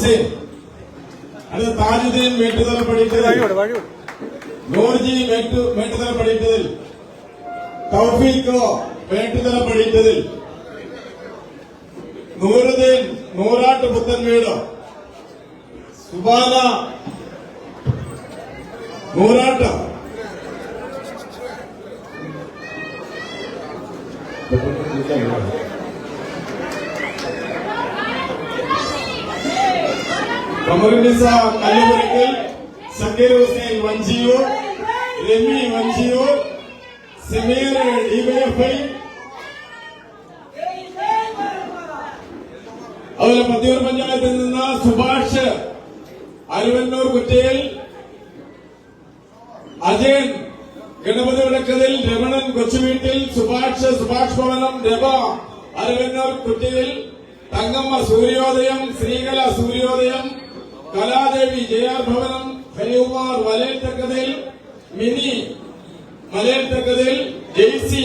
ഹുസൈൻ, അടുത്ത താജുദ്ദീൻ മേട്ടുതല പഠിച്ചതിൽ, നൂർജി മേട്ടുതല പഠിച്ചതിൽ, തൗഫീഖ് മേട്ടുതല പഠിച്ചതിൽ, നൂറുദ്ദീൻ നൂറാട്ട് പുത്തൻ വീട്, സുബാന നൂറാട്ട്, കമറുന്നിസ കല്ലുപുരക്കൽ, സക്കീർ ഹുസൈൻ വഞ്ചിയൂർ, രമി വഞ്ചിയൂർ, സമീർ ഡിവൈഎഫ്ഐ, അതുപോലെ പത്തിയൂർ പഞ്ചായത്തിൽ നിന്ന് സുഭാഷ് അരുവന്നൂർ കുറ്റയിൽ, അജയൻ ഗണപതി വിളക്കതിൽ, രമണൻ കൊച്ചുവീട്ടിൽ, സുഭാഷ് ഭവനം, രമ അരുവന്നൂർ കുറ്റയിൽ, തങ്കമ്മ സൂര്യോദയം, ശ്രീകല സൂര്യോദയം, കലാദേവി ജയാർ ഭവനം, ഹരികുമാർ മലയത്തക്കതിൽ, മിനി മലയത്തക്കതിൽ, ജെയ്സി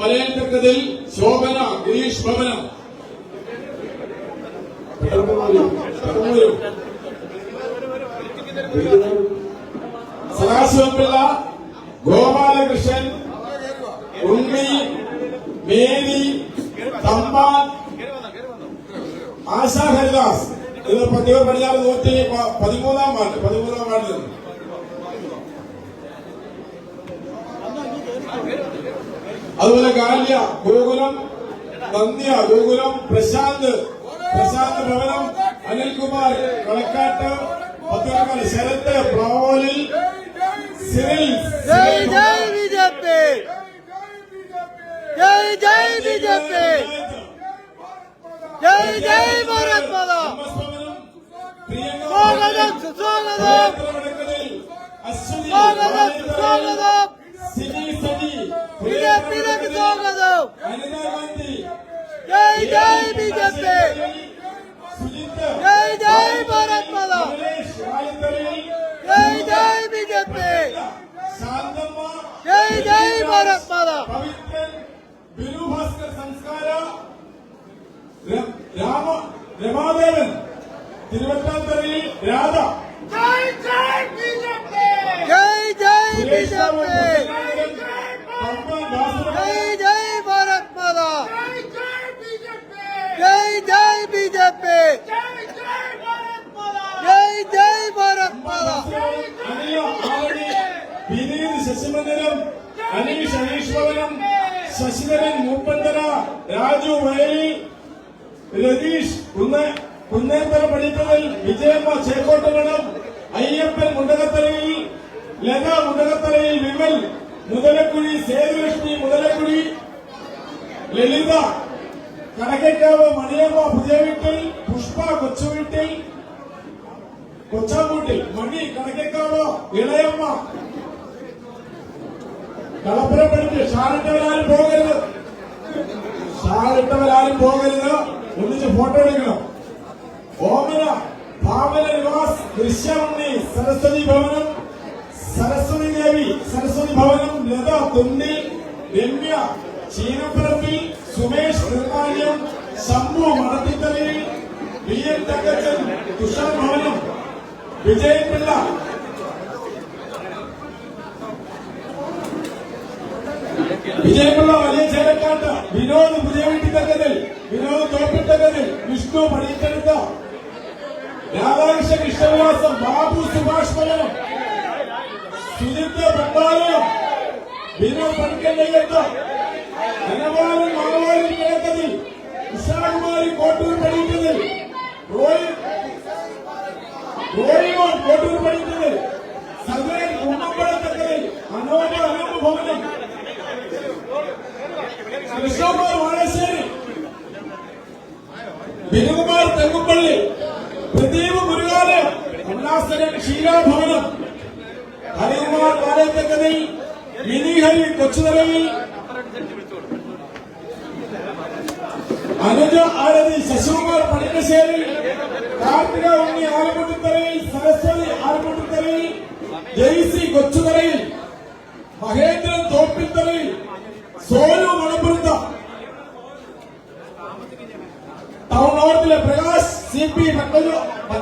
മലയത്തക്കതിൽ, ശോഭന ഗിരീഷ് ഭവനം, സദാശിവപിള്ള, ഗോപാലകൃഷ്ണൻ, ഉണ്ണി, മേരി, തമ്പാൻ, ആശാ ഹരിദാസ്. ഇത് പത്തിയൂർ പടിഞ്ഞാറ് 113 വാർഡിൽ. അതുപോലെ ഗാല്യ ഗോകുലം, നന്ദിയ ഗോകുലം, പ്രശാന്ത് ഭവനം, അനിൽകുമാർ കളക്കാട്ട്, പത്തിയൂർക്കാട് ശരത്ത് പ്ലാവോലിൽ, സിറിൽ. ജയ് ജയ് ബിജെപി, ജയ് ജയ് ബിജെപി, ജയ് ജയ് ഭാരത് മാതാ. സ്വാഗതം സുസ്വാഗതം, സ്വാഗതം സുസ്വാഗതം, ബിജെപിയിലേക്ക് സ്വാഗതം. ജയ് ജയ് ബിജെപി, ജയ് ജയ് ഭാരത് മാതാ, ജയ് ജയ് ബിജെപി, ജയ് ജയ് ഭാരത് മാതാ. സംസ്കാര രമാദേവൻ തിരുവറ്റാന്തറയിൽ, രാധ. ജയ് ജയ് ബിജെപി, ജയ് ജയ് ബിജെപി, ജയ് ജയ് ഭാരത് മാതാ, ജയ് ജയ് ബിജെപി, ജയ് ജയ് ഭാരത് മാതാ. വിനീത് ശശിമന്ദിരം, അനീഷ് ഭവനം, ശശിധരൻ മൂപ്പന്തര, രാജു വയലിൽ, രതീഷ് കുന്നേത്തല പടിക്കലിൽ, വിജയമ്മ ചേക്കോട്ടുകണം, അയ്യപ്പൻ മുണ്ടകത്തലയിൽ, ലത മുണ്ടകത്തലയിൽ, വിമൽ മുതലക്കുഴി, സേതുലക്ഷ്മി മുതലക്കുഴി, ലളിത കടക്കക്കാവ്, മണിയമ്മ പുതിയ വീട്ടിൽ, പുഷ്പ കൊച്ചുവീട്ടിൽ, കൊച്ചാമ്പൂട്ടിൽ, മണി കടക്കക്കാവ്, ഇളയമ്മ കളപ്പുരം പഠിച്ച്. ഷാളിട്ടവരാരും പോകരുത്, ഒന്നിച്ച് ഫോട്ടോ എടുക്കണം. ഓമന ഭാവന നിവാസ്, ദൃശ്യമുണ്ണി, സരസ്വതി ഭവനം, സരസ്വതി ദേവി സരസ്വതി ഭവനം, ലത തുണ്ടിൽ, രമ്യ ചീനപ്പറമ്പിൽ, സുമേഷ് നിർമാല്യം, ശംഭു മടത്തിത്തലയിൽ, ബി എൻ തങ്കച്ചൻ തുഷാർ ഭവനം, വിജയപിള്ള, വലിയ ചേരക്കാട്ട്, വിനോദ് പുതിയ വീട്ടിത്തക്കതിൽ, വിനോദ് തോപ്പിത്തക്കതിൽ, വിഷ്ണു പണിയെടുത്ത, രാധാകൃഷ്ണൻ കൃഷ്ണവിലാസം, ബാബു സുഭാഷ് ഭവനം, സുജിത്ത് പട്ടാളം, വിനോദ് പണിക്കല്ലേത്ത്, ധനവാരൻ മാവാരൻ കിഴക്കതിൽ, ഉഷാകുമാരി കോട്ടൂർ പണിയിട്ടതിൽ, റോയിമോൻ കോട്ടൂർ പണിയിട്ടതിൽ, സദരൻ ഉമ്മമ്പഴത്തക്കതിൽ, അനോജ് അനൂപ് ഭവനം, കൃഷ്ണകുമാർ വാഴശ്ശേരി, ബിനുകുമാർ തെങ്ങുപ്പള്ളി, പ്രദീപ് മുരുകാലയം, കമലാസനൻ ക്ഷീരാഭവനം, ഹരികുമാർ വാഴത്തക്കതിൽ, മിനിഹരി കൊച്ചുതലയിൽ, അനുജ ആരതി ശശികുമാർ പണിക്കശ്ശേരി, കാർത്തിക ഉണ്ണി ആലമുട്ടിത്തറയിൽ, സരസ്വതി ആലമുട്ടിത്തറയിൽ, ജെയ്സി കൊച്ചുതറയിൽ, മഹേന്ദ്രൻ തോപ്പിത്തറയിൽ, സോനു മണപ്പുറത്ത, ടൗൺ നോർത്തിലെ പ്രകാശ് CP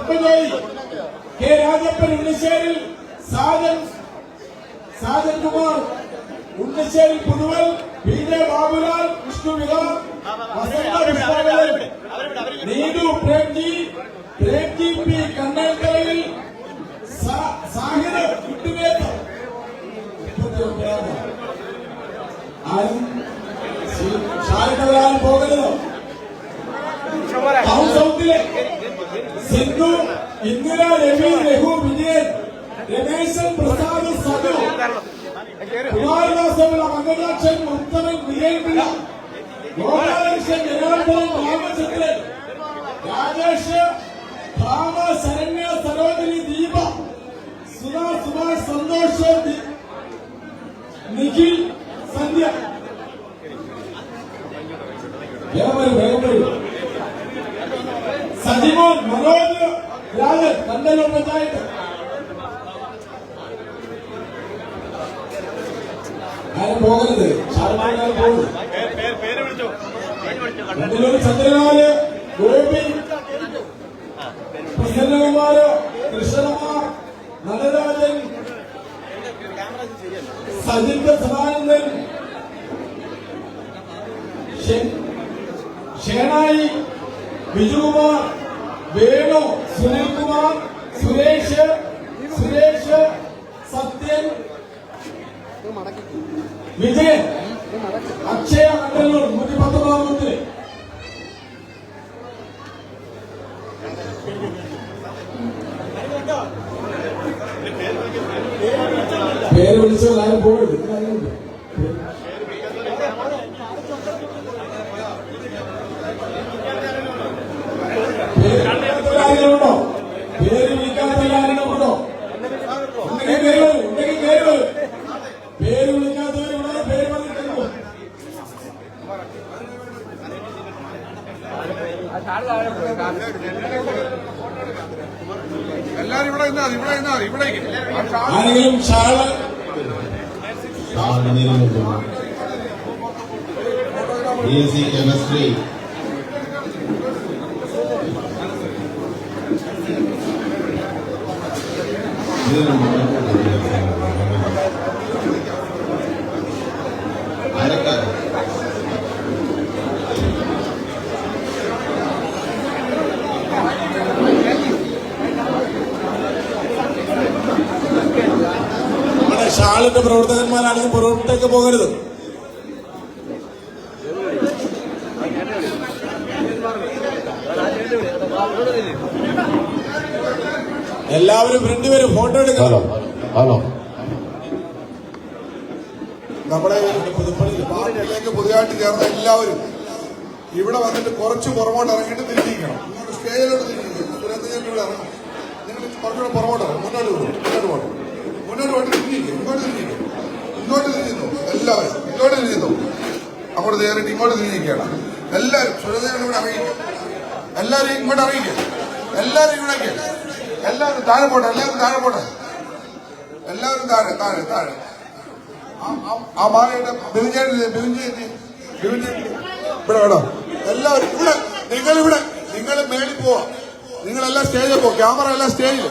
പത്മജോയി, കെ രാജപ്പൻ ഉണ്ണിശ്ശേരിൽ, സാജൻ കുമാർ ഉണ്ണിശ്ശേരി പുതുവൽ, പി ജെ ബാബുലാൽ, വിഷ്ണു വിഹാർ, വസന്ത വിഷ്ണുവിൽ, നീതു പ്രേംജി പി കണ്ണേക്കരയിൽ, സാഹിർ വിട്ടുവേത്ത്. ആരും ഷാരിനവരാലും പോകരുത്. ടൗൺ സൗത്തിലെ സിന്ധു, ഇന്ദിര, രവി, രഘു, വിജയൻ, രമേശൻ, പ്രസാദ്, സജു, കുമാരദാസമുള്ള മംഗലാക്ഷൻ, മുത്തമൻ, വിജയൻപിള്ള, ഗോപാലകൃഷ്ണൻ, ജനാർദ്ദനൻ, രാമചന്ദ്രൻ, രാജേഷ്, ഭാമ, ശരണ്യ, സരോജിനി, ദീപ, സുധാ, സുഭാഷ്, സന്തോഷ്, നിഖിൽ, സന്ധ്യ. വേഗം വരൂ. സജിമോൻ, മനോജ്, രാജൻ, കണ്ടല്ലൂർ പഞ്ചായത്ത്. ആരും പോകരുത്, ഷാർമാരും പോകുന്നു. കണ്ടല്ലൂർ ചന്ദ്രനാല്, ഗോപി, പ്രസന്നകുമാര്, കൃഷ്ണകുമാർ, നടരാജൻ, സജിത്, സദാനന്ദൻ, ഷേണായി, ബിജുകുമാർ, വേണു, സുനിൽകുമാർ, സുരേഷ്, സത്യൻ, വിജയൻ, അക്ഷയ, കണ്ടല്ലൂർ 119. പേര് വിളിച്ചാൽ ആരും പോകരുത്. ോ പേര് വിളിക്കാത്ത ആരെണ്ണമുണ്ടോ? ഉണ്ടെങ്കിൽ പേര് വരും. പേര് വിളിക്കാത്തവരുണ്ടോ? പേര് പറഞ്ഞിട്ടുണ്ടോ? ആരെങ്കിലും ഷാള് കെമിസ്ട്രി നമ്മുടെ ഷാളിന്റെ പ്രവർത്തകന്മാരാണെങ്കിൽ പുറത്തേക്ക് പോകരുത്. എല്ലാവരും ഫ്രണ്ട് വരും, ഫോട്ടോ എടുക്കാം. ഹലോ നമ്മുടെ പാർട്ടിയിലേക്ക് പുതിയതായിട്ട് ചേർന്ന എല്ലാവരും ഇവിടെ വന്നിട്ട് കുറച്ച് പുറമോട്ട് ഇറങ്ങിയിട്ട് തിരിഞ്ഞിരിക്കണം. ഇങ്ങോട്ട് സ്റ്റേജിലോട്ട് തിരിഞ്ഞിരിക്കണം. സുരേന്ദ്രൻ ഇവിടെ ഇറങ്ങും. നിങ്ങൾ കുറച്ചുകൂടെ പുറമോട്ട് ഇറങ്ങും. മുന്നോട്ട് പോയിട്ട് തിരിഞ്ഞിരിക്കും. ഇങ്ങോട്ട് തിരിഞ്ഞു. എല്ലാവരും ഇങ്ങോട്ട് തിരിഞ്ഞു. അങ്ങോട്ട് കയറിയിട്ട് ഇങ്ങോട്ട് തിരിഞ്ഞിരിക്കണം. എല്ലാവരും സുരേന്ദ്രൻ ഇവിടെ അറിയിക്കും. എല്ലാവരും ഇങ്ങോട്ട് അറിയിക്കും. എല്ലാവരും ഇവിടേക്ക്. എല്ലാവരും താഴെ പോട്ടെ. എല്ലാവരും താഴെ. ആ മാറിയുടെ ബിവിഞ്ചേരി ഇവിടെ വേണോ? എല്ലാവരും ഇവിടെ. നിങ്ങൾ മേളിൽ പോവാ. നിങ്ങളെല്ലാം സ്റ്റേജിൽ പോവാ. ക്യാമറ എല്ലാം സ്റ്റേജിൽ.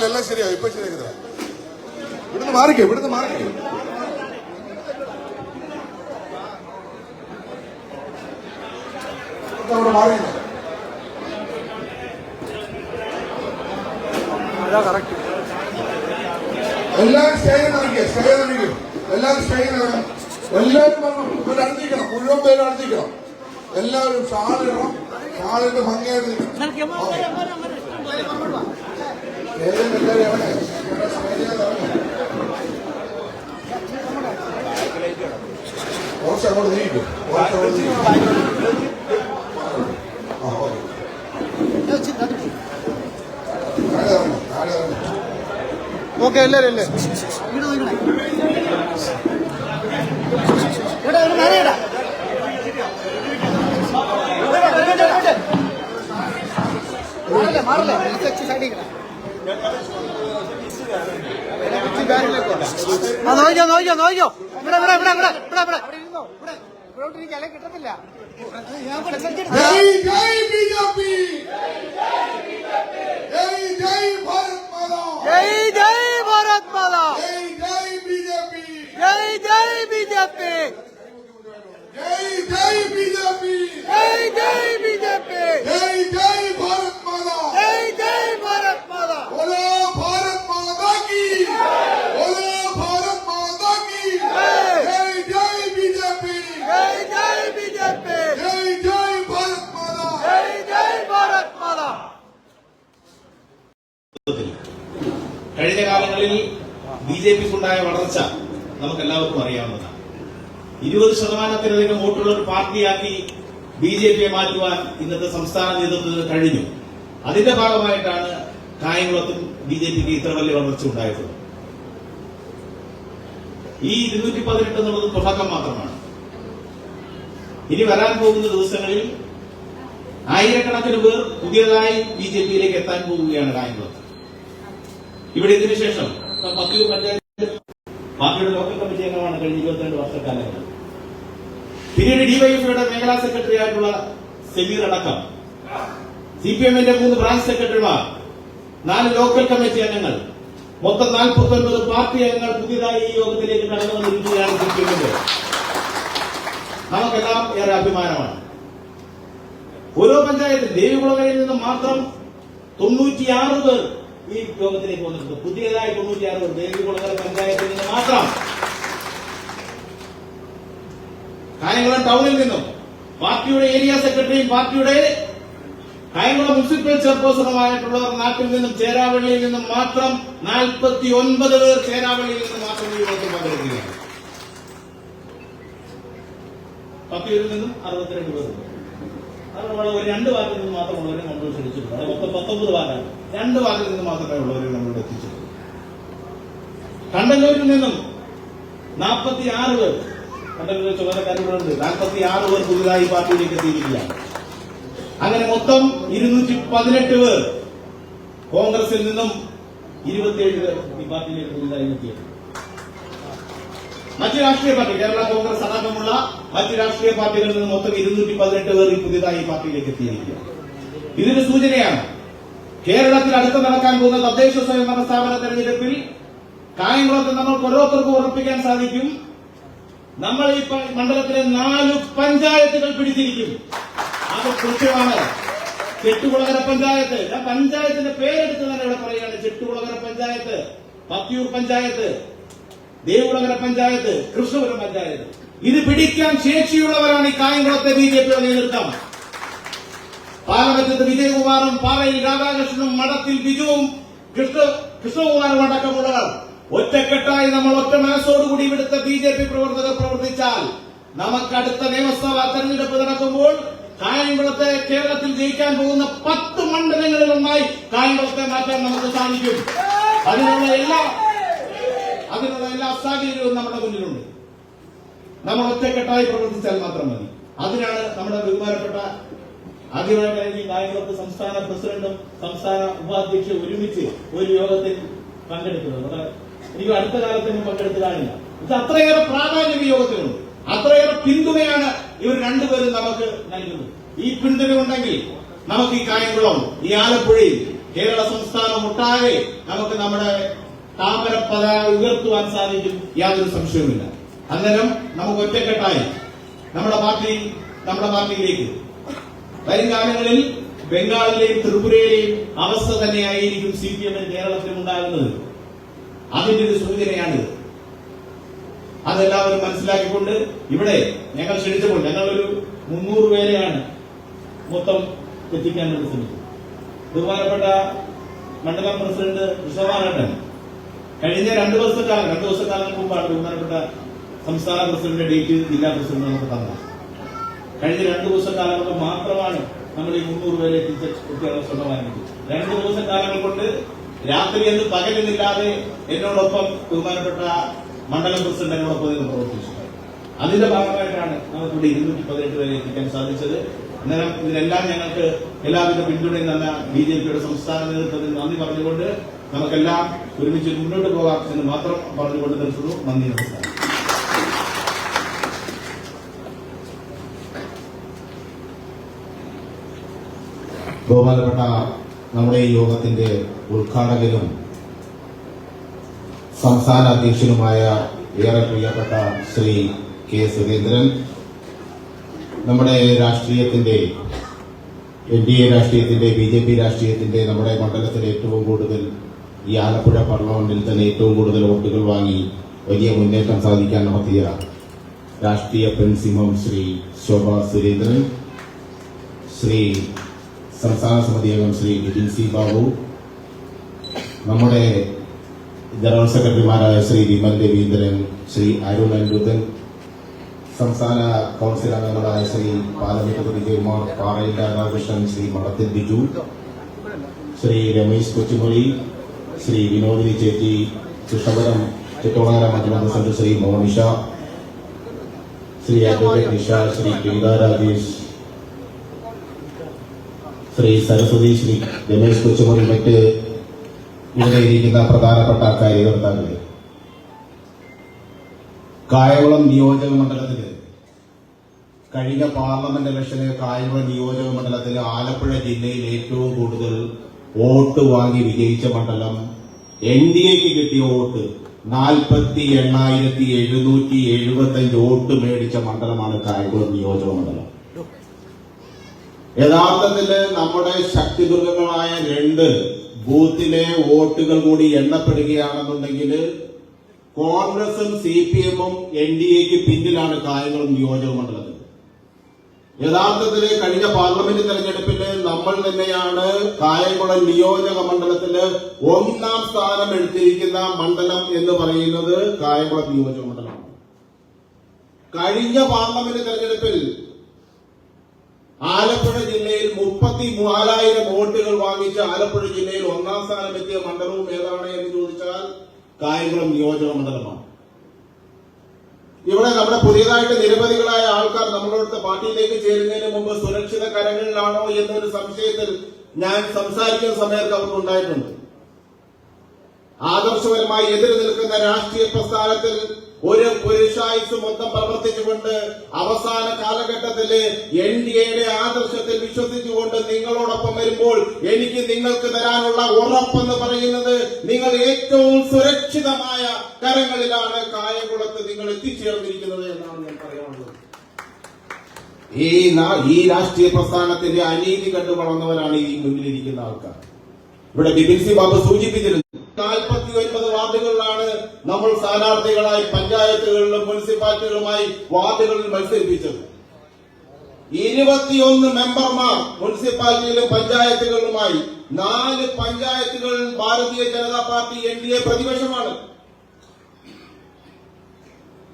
എല്ലാം ശരിയാവും. ഇപ്പൊ ശരിയാക്കി തരാം. ഇവിടുന്ന് മാറിക്കേ. അവിടെ മാറിയില്ല. എല്ലാവരും സ്റ്റേജിൽ ഇറങ്ങിക്കും. എല്ലാവരും പറഞ്ഞു അടുത്തിക്കണം. മുഴുവൻ പേരും അടുത്തിക്കണം. എല്ലാവരും ഷാളിടണം. ഷാളിന്റെ ഭംഗിയായിട്ട് കുറച്ച് അങ്ങോട്ട് നീക്കും. ഓക്കെ എല്ലാരും അല്ലേ നോക്കിയോ കിട്ടത്തില്ല. ജയ് ബിജെപി. ബിജെപി ജയ് ജയ് ബിജെപി ജയ് ജയ് ബിജെപി ജയ് ജയ് ഭാരത് മാതാ ജയ് ജയ് ഭാരത് മാതാ बोलो भारत माता की बोलो भारत माता की जय जय बीजेपी ജയ് ജയ് ബിജെപി जय जय भारत माता ജയ് ജയ് ഭാരത് മാതാ. കഴിഞ്ഞ കാലങ്ങളിൽ ബിജെപിക്കുണ്ടായ വളർച്ച നമുക്കെല്ലാവർക്കും അറിയാവുന്നതാണ്. 20% വോട്ടുള്ള ഒരു പാർട്ടിയാക്കി ബിജെപിയെ മാറ്റുവാൻ ഇന്നത്തെ സംസ്ഥാന നേതൃത്വത്തിന് കഴിഞ്ഞു. അതിന്റെ ഭാഗമായിട്ടാണ് കായംകുളത്തും ബിജെപിക്ക് ഇത്ര വലിയ വളർച്ച ഉണ്ടായിട്ടുള്ളത്. ഈ 218 എന്നുള്ളത് തുടക്കം മാത്രമാണ്. ഇനി വരാൻ പോകുന്ന ദിവസങ്ങളിൽ ആയിരക്കണക്കിന് പേർ പുതിയതായി ബിജെപിയിലേക്ക് എത്താൻ പോവുകയാണ് കായംകുളത്ത്. ഇവിടെ ഇതിനുശേഷം പത്തിയൂർ പഞ്ചായത്ത് പാർട്ടിയുടെ ലോക്കൽ കമ്മിറ്റി അംഗമാണ് കഴിഞ്ഞ 22 വർഷക്കാലങ്ങൾ. പിന്നീട് ഡിവൈഎഫ്ഐയുടെ മേഖലാ സെക്രട്ടറി ആയിട്ടുള്ള സെമീർ അടക്കം, സിപിഎമ്മിന്റെ 3 ബ്രാഞ്ച് സെക്രട്ടറിമാർ, 4 ലോക്കൽ കമ്മിറ്റി അംഗങ്ങൾ, മൊത്തം 49 പാർട്ടി അംഗങ്ങൾ പുതിയതായി ഈ യോഗത്തിലേക്ക് കടന്നു വന്നിരിക്കുകയാണ്. സിപിഎമ്മിന്റെ നമുക്കെല്ലാം ഏറെ അഭിമാനമാണ്. ഓരോ പഞ്ചായത്തിൽ ദേവികുളങ്ങരയിൽ നിന്ന് മാത്രം 96 പേർ ഈ യോഗത്തിലേക്ക് വന്നിട്ടുണ്ട്. പുതിയതായി 96 പേർ ദേവികുളങ്ങര പഞ്ചായത്തിൽ നിന്ന് മാത്രം. കായംകുളം ടൗണിൽ നിന്നും പാർട്ടിയുടെ ഏരിയ സെക്രട്ടറിയും പാർട്ടിയുടെ കായംകുളം മുനിസിപ്പൽ ചെയർപേഴ്സണുമായിട്ടുള്ളവർ നാട്ടിൽ നിന്നും ചേരാവള്ളിയിൽ നിന്നും മാത്രം 49 പേർ ചേരാവള്ളിയിൽ നിന്ന് മാത്രം ഈ യോഗത്തിൽ പങ്കെടുക്കുകയാണ്. പത്തിയൂരിൽ നിന്നും 62 പേരുണ്ട്. അതുപോലെ ഒരു 2 വാർഡിൽ നിന്ന് മാത്രമുള്ളവരെ നമ്മൾ ക്ഷണിച്ചിട്ടുണ്ട്. അത് മൊത്തം 19 വാർഡാണ്. 2 വാർഡിൽ നിന്ന് മാത്രമേ ഉള്ളവരെ നമ്മളിവിടെ എത്തിച്ചിട്ടുള്ളൂ. കണ്ടല്ലൂരിൽ നിന്നും 46 പേർ, കണ്ടല്ലൂർ ചുമതലക്കാരുണ്ട്, 46 പേർ പുതുതായി പാർട്ടിയിലേക്ക് എത്തിയിരിക്കുകയാണ്. അങ്ങനെ മൊത്തം 218 പേർ. കോൺഗ്രസിൽ നിന്നും 27 പേർ ഈ പാർട്ടിയിലേക്ക് പുതുതായി എത്തിയത്. മറ്റ് രാഷ്ട്രീയ പാർട്ടി, കേരള കോൺഗ്രസ് അടക്കമുള്ള മറ്റ് രാഷ്ട്രീയ പാർട്ടികളിൽ നിന്ന് മൊത്തം 218 പേർ പുതിയതായി ഈ പാർട്ടിയിലേക്ക് എത്തിയിരിക്കുകയാണ്. ഇതിന് സൂചനയാണ് കേരളത്തിൽ അടുത്ത് നടക്കാൻ പോകുന്ന തദ്ദേശ സ്വയംഭരണ സ്ഥാപന തെരഞ്ഞെടുപ്പിൽ കായംകുളത്ത് നമ്മൾക്ക് ഓരോരുത്തർക്കും ഉറപ്പിക്കാൻ സാധിക്കും, നമ്മൾ ഈ മണ്ഡലത്തിലെ 4 പഞ്ചായത്തുകൾ പിടിച്ചിരിക്കും. അത് കൃത്യമാണ്. ചെട്ടുകുളങ്ങര പഞ്ചായത്ത്, ഞാൻ പഞ്ചായത്തിന്റെ പേരെടുത്ത് തന്നെ ഇവിടെ പറയുകയാണ്. ചെട്ടുകുളങ്ങര പഞ്ചായത്ത്, പത്തിയൂർ പഞ്ചായത്ത്, ദേവികുളങ്ങര പഞ്ചായത്ത്, കൃഷ്ണപുരം പഞ്ചായത്ത്, ഇത് പിടിക്കാൻ ശേഷിയുള്ളവരാണ് ഈ കായംകുളത്തെ ബിജെപിയുടെ നേതൃത്വം. പാലമറ്റത്ത് വിജയകുമാറും പാറയിൽ രാധാകൃഷ്ണനും മഠത്തിൽ ബിജുവും കൃഷ്ണകുമാറും അടക്കമുള്ളവർ ഒറ്റക്കെട്ടായി നമ്മൾ ഒറ്റ മനസ്സോടുകൂടി ഇവിടുത്തെ ബിജെപി പ്രവർത്തകർ പ്രവർത്തിച്ചാൽ നമുക്ക് അടുത്ത നിയമസഭാ തെരഞ്ഞെടുപ്പ് നടക്കുമ്പോൾ കായംകുളത്തെ കേരളത്തിൽ ജയിക്കാൻ പോകുന്ന 10 മണ്ഡലങ്ങളിലൊന്നായി കായംകുളത്തെ മാറ്റാൻ നമുക്ക് സാധിക്കും. അതിനുള്ള എല്ലാ സാഹചര്യവും നമ്മുടെ മുന്നിലുണ്ട്. നമ്മൾ ഒറ്റക്കെട്ടായി പ്രവർത്തിച്ചാൽ മാത്രം മതി. അതിനാണ് നമ്മുടെ ബഹുമാനപ്പെട്ട ആദ്യമായിട്ട് കായംകുളത്ത് സംസ്ഥാന പ്രസിഡന്റും സംസ്ഥാന ഉപാധ്യക്ഷയും ഒരുമിച്ച് ഒരു യോഗത്തിൽ പങ്കെടുക്കുന്നത്. എനിക്ക് അടുത്ത കാലത്തൊന്നും പങ്കെടുത്ത് കാണില്ല. ഇത് അത്രയേറെ പ്രാധാന്യം ഈ യോഗത്തിനുണ്ട്. അത്രയേറെ പിന്തുണയാണ് ഇവർ രണ്ടുപേരും നമുക്ക് നൽകുന്നത്. ഈ പിന്തുണ ഉണ്ടെങ്കിൽ നമുക്ക് ഈ കായംകുളം, ഈ ആലപ്പുഴയിൽ, കേരള സംസ്ഥാനം ഒട്ടാകെ നമുക്ക് നമ്മുടെ താമര പതാക ഉയർത്തുവാൻ സാധിക്കും. യാതൊരു സംശയവുമില്ല. അന്നേരം നമുക്ക് ഒറ്റക്കെട്ടായി നമ്മുടെ പാർട്ടിയിലേക്ക് വരും കാലങ്ങളിൽ ബംഗാളിലെയും ത്രിപുരയിലെയും അവസ്ഥ തന്നെയായിരിക്കും സിപിഎമ്മിന് കേരളത്തിലും ഉണ്ടാകുന്നത്. അതിന്റെ ഒരു സൂചനയാണിത്. അതെല്ലാവരും മനസ്സിലാക്കിക്കൊണ്ട് ഇവിടെ ഞങ്ങൾ ക്ഷണിച്ചപ്പോൾ ഞങ്ങളൊരു 300 പേരെയാണ് മൊത്തം എത്തിക്കാൻ വേണ്ടി ശ്രമിച്ചത്. ബഹുമാനപ്പെട്ട മണ്ഡലം പ്രസിഡന്റ് കൃഷ്ണകുമാരേട്ടൻ കഴിഞ്ഞ 2 ദിവസക്കാലങ്ങൾക്ക് മുമ്പാണ് ബഹുമാനപ്പെട്ട സംസ്ഥാന പ്രസിഡന്റ് ഡേറ്റ് ജില്ലാ പ്രസിഡന്റ് നമുക്ക് തന്നത്. കഴിഞ്ഞ 2 ദിവസക്കാലങ്ങൾക്ക് മാത്രമാണ് നമ്മൾ ഈ 300 പേരെ എത്തിക്കാനുള്ള ശ്രമം ആരംഭിച്ചത്. 2 ദിവസക്കാലങ്ങൾ കൊണ്ട് രാത്രി എന്ന് പകലെന്നില്ലാതെ എന്നോടൊപ്പം ബഹുമാനപ്പെട്ട മണ്ഡലം പ്രസിഡന്റ് എന്നോടൊപ്പം നിന്ന് പ്രവർത്തിച്ചു. അതിന്റെ ഭാഗമായിട്ടാണ് നമുക്കിവിടെ 218 പേരെ എത്തിക്കാൻ സാധിച്ചത്. അന്നേരം ഇതിനെല്ലാം ഞങ്ങൾക്ക് എല്ലാവിധ പിന്തുണയും തന്ന ബിജെപിയുടെ സംസ്ഥാന നേതൃത്വത്തിന് നന്ദി പറഞ്ഞുകൊണ്ട് നമുക്കെല്ലാം ഒരുമിച്ച് മുന്നോട്ട് പോകാം എന്ന് മാത്രം പറഞ്ഞുകൊണ്ട് നിർത്തുന്നു. നന്ദി, നമസ്കാരം. ബഹുമാനപ്പെട്ട നമ്മുടെ ഈ യോഗത്തിന്റെ ഉദ്ഘാടകനും സംസ്ഥാന അധ്യക്ഷനുമായ ഏറെ പ്രിയപ്പെട്ട ശ്രീ കെ സുരേന്ദ്രൻ, നമ്മുടെ രാഷ്ട്രീയത്തിന്റെ NDA രാഷ്ട്രീയത്തിന്റെ BJP രാഷ്ട്രീയത്തിന്റെ നമ്മുടെ മണ്ഡലത്തിൽ ഏറ്റവും കൂടുതൽ ഈ ആലപ്പുഴ പാർലമെന്റിൽ തന്നെ ഏറ്റവും കൂടുതൽ വോട്ടുകൾ വാങ്ങി വലിയ മുന്നേറ്റം സാധിക്കാൻ നടത്തിയ രാഷ്ട്രീയ പെൺസിംഹം ശ്രീ ശോഭ സുരേന്ദ്രൻ, ശ്രീ സംസ്ഥാന സമിതി അംഗം ശ്രീ ബിപിൻ സി ബാബു, നമ്മുടെ ജനറൽ സെക്രട്ടറിമാരായ ശ്രീ വിമൽ രവീന്ദ്രൻ, ശ്രീ അരുൺ അനിരുദ്ധൻ, സംസ്ഥാന കൌൺസിൽ അംഗങ്ങളായ ശ്രീ പാലമിക്കത്ത് വിജയകുമാർ, പാറയിൽ രാധാകൃഷ്ണൻ, ശ്രീ മടത്തിൽ ബിജു, ശ്രീ രമേശ് കൊച്ചുമുറി, ശ്രീ വിനോദിനി ചേച്ചി, ചിറ്റോളങ്ങര മണ്ഡലം പ്രസിഡന്റ് ശ്രീ മോനിഷ, ശ്രീ അഡ്വക്കേറ്റ് നിഷ, ശ്രീ പ്രീത രാജേഷ്, ശ്രീ സരസ്വതി, ശ്രീ രമേശ് കൊച്ചുമുറി, മറ്റ് ഇവിടെ ഇരിക്കുന്ന പ്രധാനപ്പെട്ട കാര്യകർത്താക്കളെ, കായംകുളം നിയോജക മണ്ഡലത്തില് കഴിഞ്ഞ പാർലമെന്റ് ഇലക്ഷന് കായംകുളം നിയോജക മണ്ഡലത്തിൽ ആലപ്പുഴ ജില്ലയിൽ ഏറ്റവും കൂടുതൽ വോട്ട് വാങ്ങി വിജയിച്ച മണ്ഡലം, NDAക്ക് കിട്ടിയ വോട്ട് 48,775 വോട്ട് മേടിച്ച മണ്ഡലമാണ് കായംകുളം നിയോജക മണ്ഡലം. യഥാർത്ഥത്തില് നമ്മുടെ ശക്തിദുർഗങ്ങളായ 2 ബൂത്തിലെ വോട്ടുകൾ കൂടി എണ്ണപ്പെടുകയാണെന്നുണ്ടെങ്കിൽ കോൺഗ്രസും CPM-ഉം NDAക്ക് പിന്നിലാണ് കായംകുളം നിയോജക മണ്ഡലത്തിൽ. യഥാർത്ഥത്തിൽ കഴിഞ്ഞ പാർലമെന്റ് തെരഞ്ഞെടുപ്പില് നമ്മൾ തന്നെയാണ് കായംകുളം നിയോജക മണ്ഡലത്തില് 1ാം സ്ഥാനം എടുത്തിരിക്കുന്ന മണ്ഡലം എന്ന് പറയുന്നത് കായംകുളം നിയോജക മണ്ഡലമാണ്. കഴിഞ്ഞ പാർലമെന്റ് തെരഞ്ഞെടുപ്പിൽ ആലപ്പുഴ ജില്ലയിൽ 34,000 വോട്ടുകൾ വാങ്ങിച്ച് ആലപ്പുഴ ജില്ലയിൽ 1ാം സ്ഥാനം എത്തിയ മണ്ഡലവും ഏതാണ് എന്ന് ചോദിച്ചാൽ കായംകുളം നിയോജക മണ്ഡലമാണ്. ഇവിടെ നമ്മുടെ പുതിയതായിട്ട് നിരവധികളായ ആൾക്കാർ നമ്മളോട് പാർട്ടിയിലേക്ക് ചേരുന്നതിന് മുമ്പ് സുരക്ഷിത കരങ്ങളിലാണോ എന്നൊരു സംശയത്തിൽ ഞാൻ സംസാരിക്കുന്ന സമയത്ത് അവർക്കുണ്ടായിട്ടുണ്ട്. ആദർശപരമായി എതിര് നിൽക്കുന്ന രാഷ്ട്രീയ പ്രസ്ഥാനത്തിൽ ഒരു പുരുഷായുസ് മൊത്തം പ്രവർത്തിച്ചുകൊണ്ട് അവസാന കാലഘട്ടത്തില് NDAയുടെ ആദർശത്തിൽ വിശ്വസിച്ചുകൊണ്ട് നിങ്ങളോടൊപ്പം വരുമ്പോൾ എനിക്ക് നിങ്ങൾക്ക് തരാനുള്ള ഉറപ്പെന്ന് പറയുന്നത് നിങ്ങൾ ഏറ്റവും സുരക്ഷിതമായ കരങ്ങളിലാണ് കായംകുളത്ത് നിങ്ങൾ എത്തിച്ചേർന്നിരിക്കുന്നത് എന്നാണ് ഞാൻ പറയാനുള്ളത്. ഈ രാഷ്ട്രീയ പ്രസ്ഥാനത്തിന്റെ അനീതി കണ്ടു വളർന്നവരാണ് ഈ മുന്നിലിരിക്കുന്ന ആൾക്കാർ. ഇവിടെ ബിപിൻ സി ബാബു സൂചിപ്പിച്ചിരുന്നു 49 വാർഡുകളിലാണ് നമ്മൾ സ്ഥാനാർത്ഥികളായി പഞ്ചായത്തുകളിലും മുനിസിപ്പാലിറ്റികളുമായി വാർഡുകളിൽ മത്സരിപ്പിച്ചത്. 21 മെമ്പർമാർ മുനിസിപ്പാലിറ്റിയിലും പഞ്ചായത്തുകളിലുമായി. 4 പഞ്ചായത്തുകളിൽ ഭാരതീയ ജനതാ പാർട്ടി NDA പ്രതിപക്ഷമാണ്.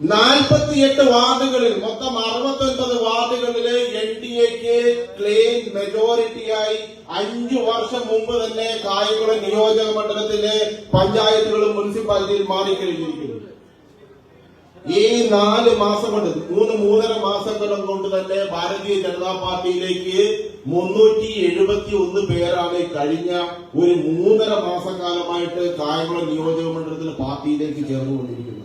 48 വാർഡുകളിൽ മൊത്തം 69 വാർഡുകളില് NDAക്ക് ക്ലീൻ മെജോറിറ്റിയായി 5 വർഷം മുമ്പ് തന്നെ കായംകുളം നിയോജക മണ്ഡലത്തിലെ പഞ്ചായത്തുകളും മുനിസിപ്പാലിറ്റിയിൽ മാറിക്കഴിഞ്ഞിരിക്കുന്നു. ഈ 4 മാസം കൊണ്ട് 3.5 മാസങ്ങളും കൊണ്ട് തന്നെ ഭാരതീയ ജനതാ പാർട്ടിയിലേക്ക് 371 പേരാണ് കഴിഞ്ഞ ഒരു 3.5 മാസക്കാലമായിട്ട് കായംകുളം നിയോജക മണ്ഡലത്തിൽ പാർട്ടിയിലേക്ക് ചേർന്നുകൊണ്ടിരിക്കുന്നത്.